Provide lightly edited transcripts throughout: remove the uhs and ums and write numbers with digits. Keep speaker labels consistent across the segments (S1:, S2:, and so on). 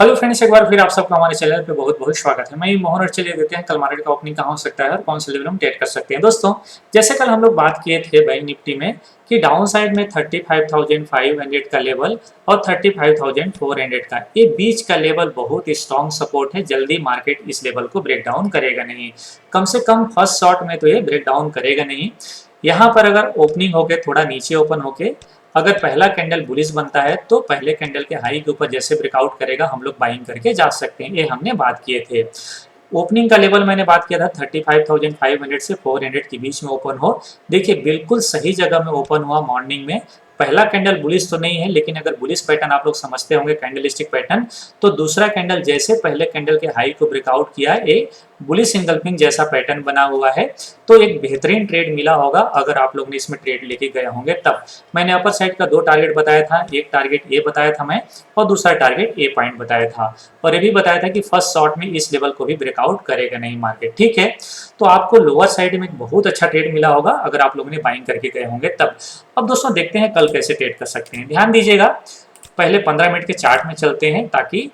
S1: Hello friends, एक बार फिर आप सबका हमारे चैनल पे बहुत बहुत स्वागत है। मैं मोहन और चलिए देखते हैं कल मार्केट का ओपनिंग कहाँ हो सकता है और कौन से लेवल हम ट्रेड कर सकते हैं। दोस्तों, जैसे कल हम लोग बात किए थे बैंक निफ्टी में कि डाउन साइड में 35,500 का लेवल और 35,400 का, ये बीच का लेवल बहुत स्ट्रॉन्ग सपोर्ट है। जल्दी मार्केट इस लेवल को ब्रेक डाउन करेगा नहीं, कम से कम फर्स्ट शॉट में तो ये ब्रेक डाउन करेगा नहीं। यहाँ पर अगर ओपनिंग होके थोड़ा नीचे ओपन होके अगर पहला कैंडल बुलिश बनता है तो पहले कैंडल के हाई के ऊपर जैसे ब्रेकआउट करेगा हम लोग बाइंग करके जा सकते हैं। ये हमने बात किए थे। ओपनिंग का लेवल मैंने बात किया था 35,500 से 400 के बीच में ओपन हो। देखिए बिल्कुल सही जगह में ओपन हुआ मॉर्निंग में। पहला कैंडल बुलिश तो नहीं है, लेकिन अगर बुलिश पैटर्न आप लोग समझते होंगे कैंडलस्टिक पैटर्न, तो दूसरा कैंडल जैसे पहले कैंडल के हाई को ब्रेकआउट किया, एक बुलिश इंगल्फिंग जैसा पैटर्न बना हुआ है। तो एक बेहतरीन ट्रेड मिला होगा अगर आप लोग ने इसमें ट्रेड लेके गए होंगे तब। मैंने अपर साइड का दो टारगेट बताया था, एक टारगेट ए बताया था मैं और दूसरा टारगेट ए पॉइंट बताया था, और ये भी बताया था कि फर्स्ट शॉट में इस लेवल को भी ब्रेकआउट करेगा नहीं मार्केट। ठीक है, तो आपको लोअर साइड में बहुत अच्छा ट्रेड मिला होगा अगर आप लोगों ने बाइंग करके गए होंगे तब। अब दोस्तों देखते हैं कल कैसे ट्रेड कर सकते हैं। ध्यान दीजिएगा, पहले 15 मिनट के चार्ट में चलते हैं ताकि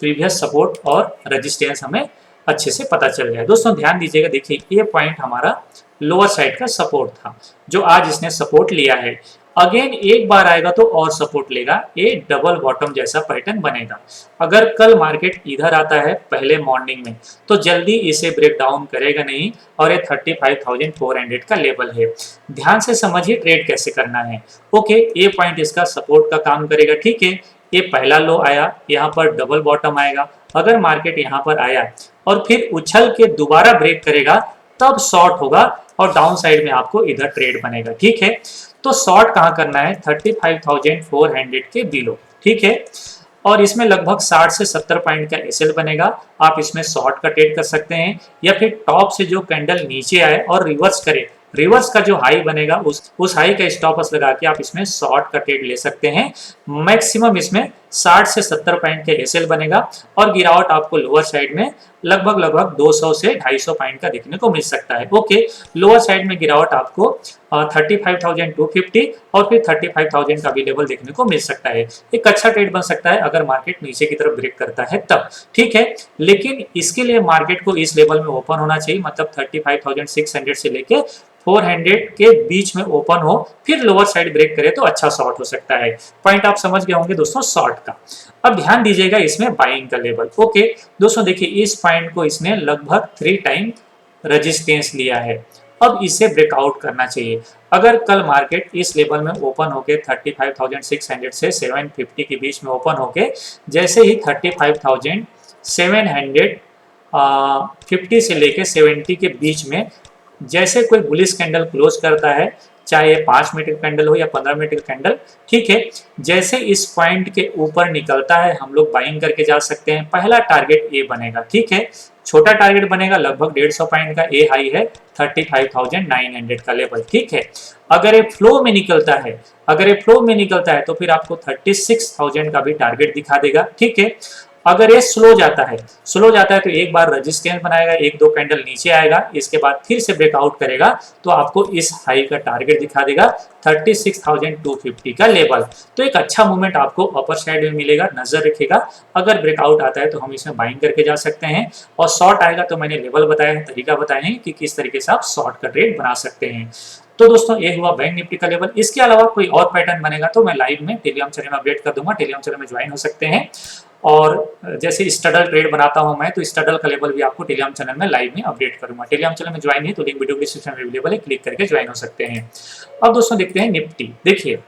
S1: प्रीवियस सपोर्ट और रेजिस्टेंस हमें अच्छे से पता चल जाए। दोस्तों ध्यान दीजिएगा, देखिए ये पॉइंट हमारा लोअर साइड का सपोर्ट था जो आज इसने सपोर्ट लिया है। अगेन एक बार आएगा तो और सपोर्ट लेगा, ये डबल बॉटम जैसा पैटर्न बनेगा। अगर कल मार्केट इधर आता है पहले मॉर्निंग में तो जल्दी इसे ब्रेक डाउन करेगा नहीं, और ये 35,400 का लेवल है। ध्यान से समझिए ट्रेड कैसे करना है। ओके, ये पॉइंट इसका सपोर्ट का काम करेगा। ठीक है, ये पहला लो आया, यहाँ पर डबल बॉटम आएगा। अगर मार्केट यहाँ पर आया और फिर उछल के दोबारा ब्रेक करेगा तब शॉर्ट होगा और डाउन साइड में आपको इधर ट्रेड बनेगा। ठीक है, तो शॉर्ट कहाँ करना है 35,400 के बिलो। ठीक है, और इसमें लगभग 60 से 70 पॉइंट का एसएल बनेगा। आप इसमें शॉर्ट का ट्रेड कर सकते हैं, या फिर टॉप से जो कैंडल नीचे आए और रिवर्स करे, रिवर्स का जो हाई बनेगा उस हाई का स्टॉप लॉस लगा के आप इसमें शॉर्ट का ट्रेड ले सकते हैं। मैक्सिमम इसमें 60 से 70 पॉइंट के एसएल बनेगा और गिरावट आपको लोअर साइड में लगभग 200 से 250 पॉइंट का देखने को मिल सकता है। ओके, लोअर साइड में गिरावट आपको 35,250 और फिर 35,000 का भी लेवल देखने को मिल सकता है। एक अच्छा ट्रेड बन सकता है अगर मार्केट नीचे की तरफ ब्रेक करता है तब। ठीक है, लेकिन इसके लिए मार्केट को इस लेवल में ओपन होना चाहिए, मतलब 35,600 से लेके 400 के बीच में ओपन हो, फिर लोअर साइड ब्रेक करे तो अच्छा शॉर्ट हो सकता है। पॉइंट आप समझ गए होंगे दोस्तों शॉर्ट का। अब ध्यान दीजिएगा इसमें बाइंग का लेवल। ओके दोस्तों, देखिए इस पॉइंट को इसने लगभग 3 टाइम रेजिस्टेंस लिया है। अब इसे ब्रेकआउट करना चाहिए। अगर कल मार्केट इस लेवल में ओपन होके 35,600 से 750 के बीच में ओपन होके जैसे ही 35,750 से लेके 70 के बीच में जैसे कोई बुलिश कैंडल क्लोज करता है, चाहे 5 मिनट का कैंडल हो या 15 मिनट का कैंडल, ठीक है, जैसे इस पॉइंट के ऊपर निकलता है हम लोग बाइंग करके जा सकते हैं। पहला टारगेट ए बनेगा। ठीक है, छोटा टारगेट बनेगा लगभग 150 पॉइंट का। ए हाई है 35,900 का लेवल। ठीक है, अगर ये फ्लो में निकलता है, अगर ये फ्लो में निकलता है तो फिर आपको 36,000 का भी टारगेट दिखा देगा। ठीक है, अगर ये स्लो जाता है, स्लो जाता है तो एक बार रेजिस्टेंस बनाएगा, एक दो कैंडल नीचे आएगा, इसके बाद फिर से ब्रेकआउट करेगा तो आपको इस हाई का टारगेट दिखा देगा 36,250 का लेवल। तो एक अच्छा मूवमेंट आपको अपर साइड में मिलेगा, नजर रखिएगा। अगर ब्रेकआउट आता है तो हम इसमें बाइंग करके जा सकते हैं, और शॉर्ट आएगा तो मैंने लेवल बताया है, तरीका बताया है कि किस तरीके से आप शॉर्ट का ट्रेड बना सकते हैं। तो दोस्तों ये हुआ बैंक निफ्टी का लेवल। इसके अलावा कोई और पैटर्न बनेगा तो मैं लाइव में टेलीग्राम चैनल में अपडेट कर दूंगा, टेलीग्राम चैनल में ज्वाइन हो सकते हैं। और जैसे स्टडल ट्रेड बनाता हूं मैं, तो स्टडल का लेवल भी आपको टेलीग्राम चैनल में लाइव में अपडेट करूंगा। टेलीग्राम चैनल में ज्वाइन है तो लिंक वीडियो डिस्क्रिप्शन में अवेलेबल है, क्लिक करके ज्वाइन हो सकते हैं। अब दोस्तों देखते हैं निफ्टी। देखिए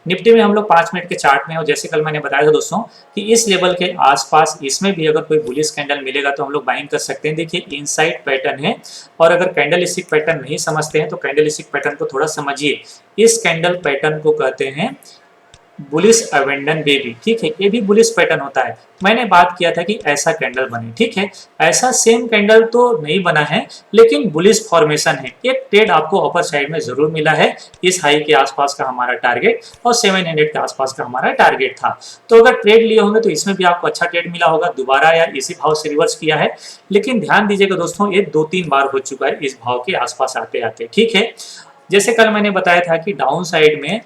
S1: निफ्टी में हम लोग 5 मिनट के चार्ट में, और जैसे कल मैंने बताया था दोस्तों कि इस लेवल के आसपास इसमें भी अगर कोई बुलिश कैंडल मिलेगा तो हम लोग बाइंग कर सकते हैं। देखिए इनसाइड पैटर्न है, और अगर कैंडलस्टिक पैटर्न नहीं समझते हैं तो कैंडलस्टिक पैटर्न को थोड़ा समझिए। इस कैंडल पैटर्न को कहते हैं बुलिश अवेंडन बेबी। ठीक है, ये भी बुलिश पैटर्न होता है। मैंने बात किया था कि ऐसा कैंडल बने, ठीक है, ऐसा सेम कैंडल तो नहीं बना है लेकिन बुलिश फॉर्मेशन है। एक ट्रेड आपको अपर साइड में जरूर मिला है। इस हाई के आसपास का हमारा टारगेट और 700 के आसपास का हमारा टारगेट था। तो अगर ट्रेड लिए होंगे तो इसमें भी आपको अच्छा ट्रेड मिला होगा। दोबारा या इसी भाव से रिवर्स किया है, लेकिन ध्यान दीजिएगा दोस्तों ये 2-3 बार हो चुका है इस भाव के आसपास आते आते। ठीक है, जैसे कल मैंने बताया था कि डाउन साइड में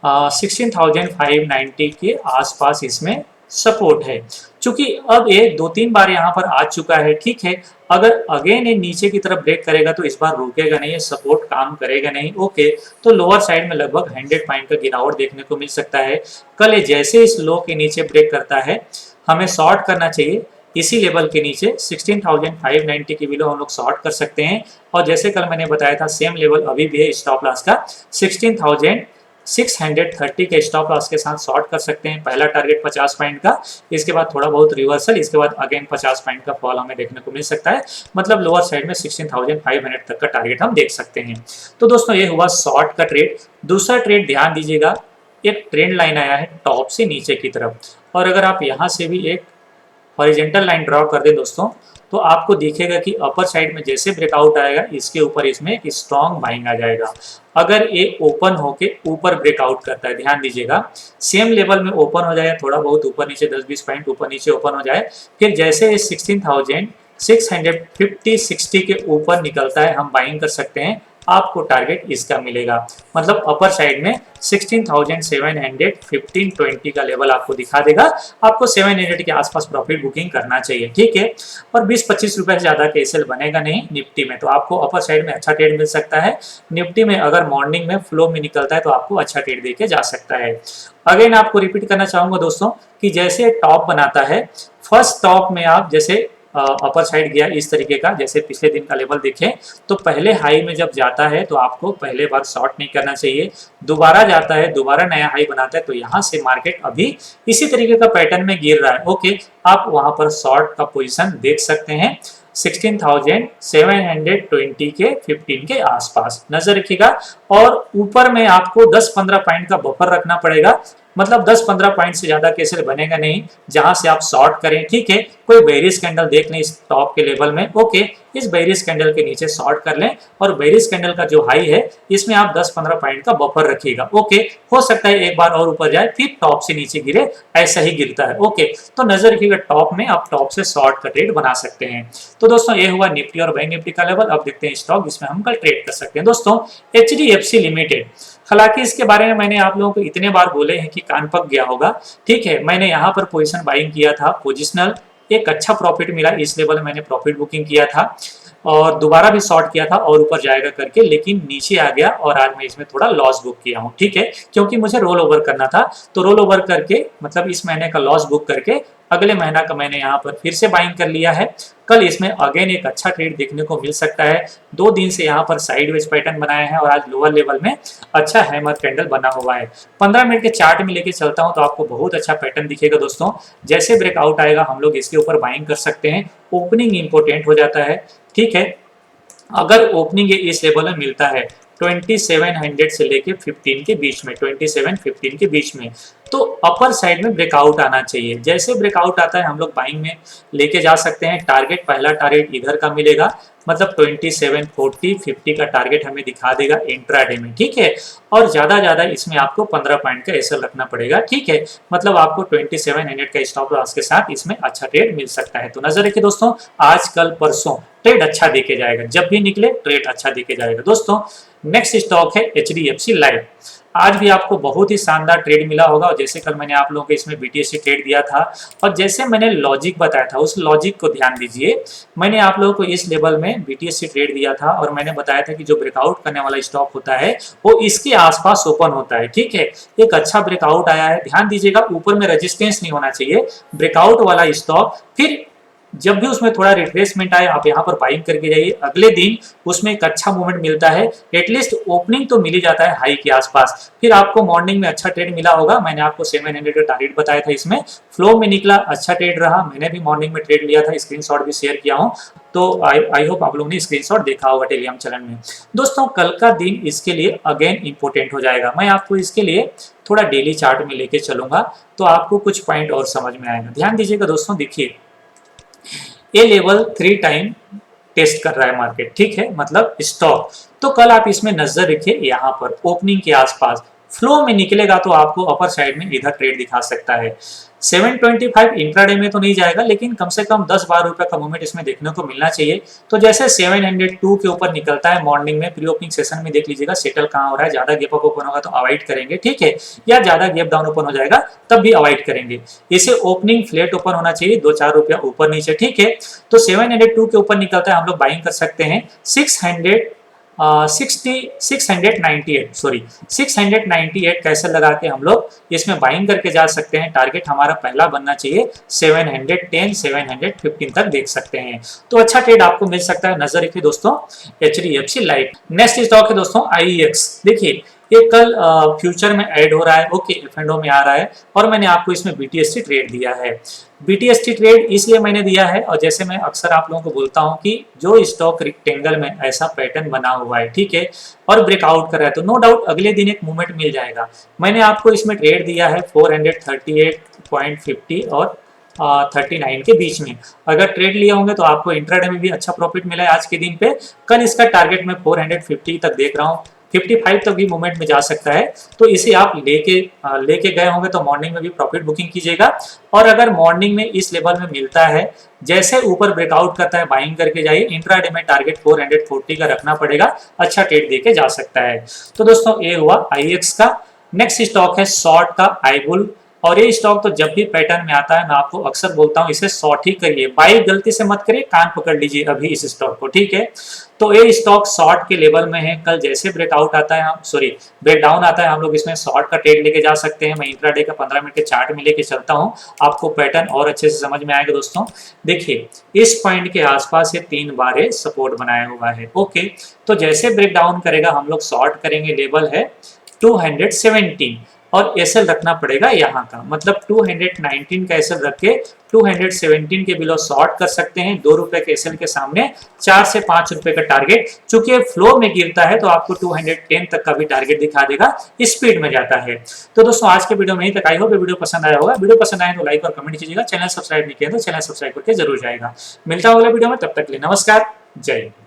S1: 16,590 के आसपास इसमें सपोर्ट है। चूंकि अब ये 2-3 बार यहाँ पर आ चुका है, ठीक है, अगर अगेन ये नीचे की तरफ ब्रेक करेगा तो इस बार रुकेगा नहीं, ये सपोर्ट काम करेगा नहीं, ओके। तो लोअर साइड में लगभग 100 पॉइंट का गिरावट देखने को मिल सकता है। कल ये जैसे इस लो के नीचे ब्रेक करता है, हमें शॉर्ट करना चाहिए इसी लेवल के नीचे 16,590 की विलो हम लोग शॉर्ट कर सकते हैं। और जैसे कल मैंने बताया था सेम लेवल अभी भी है स्टॉप लॉस का, 16,630 के स्टॉप लॉस के साथ शॉर्ट कर सकते हैं। पहला टारगेट 50 पॉइंट का, इसके बाद थोड़ा बहुत रिवर्सल, इसके बाद अगेन 50 पॉइंट का फॉल हमें देखने को मिल सकता है। मतलब लोअर साइड में 16,500 तक का टारगेट हम देख सकते हैं। तो दोस्तों ये हुआ शॉर्ट का ट्रेड। दूसरा ट्रेड ध्यान दीजिएगा, एक ट्रेंड लाइन आया है टॉप से नीचे की तरफ, और अगर आप यहाँ से भी एक हॉरिजॉन्टल लाइन ड्रॉ कर दें दोस्तों, तो आपको दिखेगा कि अपर साइड में जैसे ब्रेकआउट आएगा इसके ऊपर इसमें एक स्ट्रॉन्ग बाइंग आ जाएगा। अगर ये ओपन होके ऊपर ब्रेकआउट करता है, ध्यान दीजिएगा, सेम लेवल में ओपन हो जाए, थोड़ा बहुत ऊपर नीचे 10-20 पॉइंट ऊपर नीचे ओपन हो जाए, फिर जैसे 16,650-60 के ऊपर निकलता है हम बाइंग कर सकते हैं। आपको टारगेट इसका मिलेगा, मतलब अपर साइड में 16,715-20 का लेवल आपको दिखा देगा। आपको 700 के आसपास प्रॉफिट बुकिंग करना चाहिए, ठीक है। और 20-25 रुपए से ज्यादा के एसएल बनेगा नहीं निफ्टी में, तो आपको अपर साइड में अच्छा ट्रेड मिल सकता है। निफ्टी में अगर मॉर्निंग में फ्लो में निकलता है तो आपको अच्छा ट्रेड देके जा सकता है। अगेन आपको रिपीट करना चाहूंगा दोस्तों कि जैसे टॉप बनाता है, फर्स्ट टॉप में आप जैसे अपर साइड गया इस तरीके का, जैसे पिछले दिन का लेवल देखें तो पहले हाई में जब जाता है तो आपको पहले बार शॉर्ट नहीं करना चाहिए। दोबारा जाता है, दोबारा नया हाई बनाता है, तो यहाँ से मार्केट अभी इसी तरीके का पैटर्न में गिर रहा है, ओके। आप वहां पर शॉर्ट का पोजीशन देख सकते हैं 16,720 के 15 के आसपास नजर रखिएगा। और ऊपर में आपको 10-15 पॉइंट का बफर रखना पड़ेगा, मतलब 10-15 पॉइंट से ज्यादा कैसे बनेगा नहीं जहां से आप शॉर्ट करें, ठीक है। कोई बेरिश कैंडल देख लें इस टॉप के लेवल में, ओके, इस बेरिश कैंडल के नीचे शॉर्ट कर लें, और बेरिश कैंडल का जो हाई है इसमें आप 10-15 पॉइंट का बफर रखिएगा, ओके। हो सकता है एक बार और ऊपर जाए फिर टॉप से नीचे गिरे, ऐसा ही गिरता है, ओके। तो नजर रखिएगा टॉप में, आप टॉप से शॉर्ट का ट्रेड बना सकते हैं। तो दोस्तों ये हुआ निफ्टी और बैंक निफ्टी का लेवल। अब देखते हैं स्टॉक जिसमें हम कल ट्रेड कर सकते हैं। दोस्तों HDFC लिमिटेड, हालांकि इसके बारे में मैंने आप लोगों को इतने बार बोले हैं कि कान पक गया होगा, ठीक है। मैंने यहाँ पर पोजीशन बाइंग किया था, पोजिशनल एक अच्छा प्रॉफिट मिला, इस लेवल में मैंने प्रॉफिट बुकिंग किया था और दोबारा भी शॉर्ट किया था और ऊपर जाएगा करके, लेकिन नीचे आ गया और आज मैं इसमें थोड़ा लॉस बुक किया हूँ, ठीक है, क्योंकि मुझे रोल ओवर करना था। तो रोल ओवर करके मतलब इस महीने का लॉस बुक करके अगले महीना का मैंने यहाँ पर फिर से बाइंग कर लिया है। कल इसमें अगेन एक अच्छा ट्रेड देखने को मिल सकता है। 2 दिन से यहाँ पर साइडवेज पैटर्न बनाया है और आज लोअर लेवल में अच्छा हैमर कैंडल बना हुआ है। 15 मिनट के चार्ट में लेके चलता हूँ तो आपको बहुत अच्छा पैटर्न दिखेगा दोस्तों। जैसे ब्रेकआउट आएगा हम लोग इसके ऊपर बाइंग कर सकते हैं। ओपनिंग इंपॉर्टेंट हो जाता है, ठीक है। अगर ओपनिंग इस लेवल में मिलता है 2700 से लेके 15 के बीच में, 27-15 के बीच में, तो अपर साइड में ब्रेकआउट आना चाहिए। जैसे ब्रेकआउट आता है हम लोग बाइंग में लेके जा सकते हैं। टारगेट, पहला टारगेट इधर का मिलेगा, मतलब 2740-50 का टारगेट हमें दिखा देगा इंट्राडे में, ठीक है। और ज्यादा इसमें आपको 15 पॉइंट का एसएल रखना पड़ेगा, ठीक है। मतलब आपको 2700 का स्टॉप लॉस के साथ इसमें अच्छा ट्रेड मिल सकता है। तो नजर रखिए दोस्तों, आज कल परसों ट्रेड अच्छा देके जाएगा, जब भी निकले ट्रेड अच्छा देके जाएगा। दोस्तों नेक्स्ट स्टॉक है HDFC लाइफ। आज भी आपको बहुत ही शानदार ट्रेड मिला होगा, और जैसे कल मैंने आप लोगों को इसमें BTC ट्रेड दिया था और जैसे मैंने लॉजिक बताया था उस लॉजिक को ध्यान दीजिए। मैंने आप लोगों को इस लेवल में BTC ट्रेड दिया था और मैंने बताया था कि जो ब्रेकआउट करने वाला स्टॉक होता है वो इसके आसपास ओपन होता है, ठीक है। एक अच्छा ब्रेकआउट आया है, ध्यान दीजिएगा, ऊपर में रेजिस्टेंस नहीं होना चाहिए। ब्रेकआउट वाला स्टॉक, फिर जब भी उसमें थोड़ा रिट्रेसमेंट आए आप यहाँ पर बाइंग करके जाइए। अगले दिन उसमें एक अच्छा मूवमेंट मिलता है, एटलीस्ट ओपनिंग तो मिल ही जाता है हाई के आसपास। फिर आपको मॉर्निंग में अच्छा ट्रेड मिला होगा। मैंने आपको 700 का टारगेट बताया था, इसमें फ्लो में निकला, अच्छा ट्रेड रहा। मैंने भी मॉर्निंग में ट्रेड लिया था, स्क्रीनशॉट भी शेयर किया हूँ, तो आई होप आप लोगों ने स्क्रीनशॉट देखा होगा टेलीग्राम चैनल में। दोस्तों कल का दिन इसके लिए अगेन इंपॉर्टेंट हो जाएगा। मैं आपको इसके लिए थोड़ा डेली चार्ट में लेके चलूंगा तो आपको कुछ पॉइंट और समझ में आएगा। ध्यान दीजिएगा दोस्तों, देखिए ये लेवल 3 टाइम टेस्ट कर रहा है मार्केट, ठीक है, मतलब स्टॉक। तो कल आप इसमें नजर रखिए, यहाँ पर ओपनिंग के आसपास फ्लो में निकलेगा तो आपको अपर साइड में इधर ट्रेड दिखा सकता है। 725 इंट्राडे में तो नहीं जाएगा, लेकिन कम से कम 10-12 रुपए का मूवमेंट इसमें देखने को मिलना चाहिए। तो जैसे 702 के ऊपर निकलता है मॉर्निंग में, प्री ओपनिंग सेशन में देख लीजिएगा सेटल कहाँ हो रहा है। ज्यादा गैप अप ओपन होगा तो अवॉइड करेंगे, ठीक है, या ज्यादा गैप डाउन ओपन हो जाएगा तब भी अवॉइड करेंगे। इसे ओपनिंग फ्लैट ओपन होना चाहिए, 2-4 रुपया ऊपर नीचे, ठीक है। तो 702 के ऊपर निकलता है, हम लोग बाइंग कर सकते हैं 698 कैसे लगा के हम लोग इसमें बाइंग करके जा सकते हैं। टारगेट हमारा पहला बनना चाहिए 710 715 तक देख सकते हैं। तो अच्छा ट्रेड आपको मिल सकता है। नजर रखिए दोस्तों HDFC लाइफ। नेक्स्ट स्टॉक है दोस्तों IEX। देखिए ये कल फ्यूचर में ऐड हो रहा है, ओके, F&O में आ रहा है, और मैंने आपको इसमें BTST ट्रेड दिया है। BTST ट्रेड इसलिए मैंने दिया है, और जैसे मैं अक्सर आप लोगों को बोलता हूं कि जो स्टॉक रेक्टेंगल में ऐसा पैटर्न बना हुआ है, ठीक है, और ब्रेकआउट कर रहा है, तो नो डाउट अगले दिन एक मूवमेंट मिल जाएगा। मैंने आपको इसमें ट्रेड दिया है 438.50 और 39 के बीच में। अगर ट्रेड लिए होंगे तो आपको इंट्राडे में भी अच्छा प्रॉफिट मिला है आज के दिन पे। कल इसका टारगेट मैं 450 तक देख रहा हूँ, 55 तक भी मूवमेंट में जा सकता है। तो इसे आप लेके गए होंगे तो मॉर्निंग में भी प्रॉफिट बुकिंग कीजिएगा। और अगर मॉर्निंग में इस लेवल में मिलता है, जैसे ऊपर ब्रेकआउट करता है बाइंग करके जाइए। इंट्राडे में टारगेट 440 का रखना पड़ेगा, अच्छा ट्रेड देके जा सकता है। तो दोस्तों ये हुआ IEX का। नेक्स्ट स्टॉक है शॉर्ट का iBull। और ये स्टॉक तो जब भी पैटर्न में आता है मैं आपको अक्सर बोलता हूँ इसे शॉर्ट ही करिए, बाई गलती से मत करिए, कान पकड़ लीजिए अभी इस स्टॉक को, ठीक है। तो ये स्टॉक शॉर्ट के लेवल में है। कल जैसे ब्रेकआउट आता है, ब्रेकडाउन आता है, हम लोग इसमें शॉर्ट का ट्रेड लेके जा सकते हैं। मैं इंट्राडे का 15 मिनट के चार्ट में लेके चलता हूँ, आपको पैटर्न और अच्छे से समझ में आएगा दोस्तों। देखिए इस पॉइंट के आसपास ये 3 बार सपोर्ट बनाया हुआ है, ओके। तो जैसे ब्रेकडाउन करेगा हम लोग शॉर्ट करेंगे, लेवल है 217 और एसएल रखना पड़ेगा यहाँ का, मतलब 219 का एसएल रख के 217 के बिलो शॉर्ट कर सकते हैं। 2 रुपए के एसएल के सामने 4 से 5 रुपए का टारगेट, चूंकि फ्लो में गिरता है तो आपको 210 तक का भी टारगेट दिखा देगा, स्पीड में जाता है। तो दोस्तों आज के वीडियो में यहीं तक। आई होप वीडियो पसंद आया होगा। वीडियो पसंद आए तो लाइक और कमेंट कीजिएगा। चैनल सब्सक्राइब नहीं किया तो चैनल सब्सक्राइब करके जरूर जाएगा। मिलता है अगले वीडियो में, तब तक के लिए नमस्कार, जय हिंद।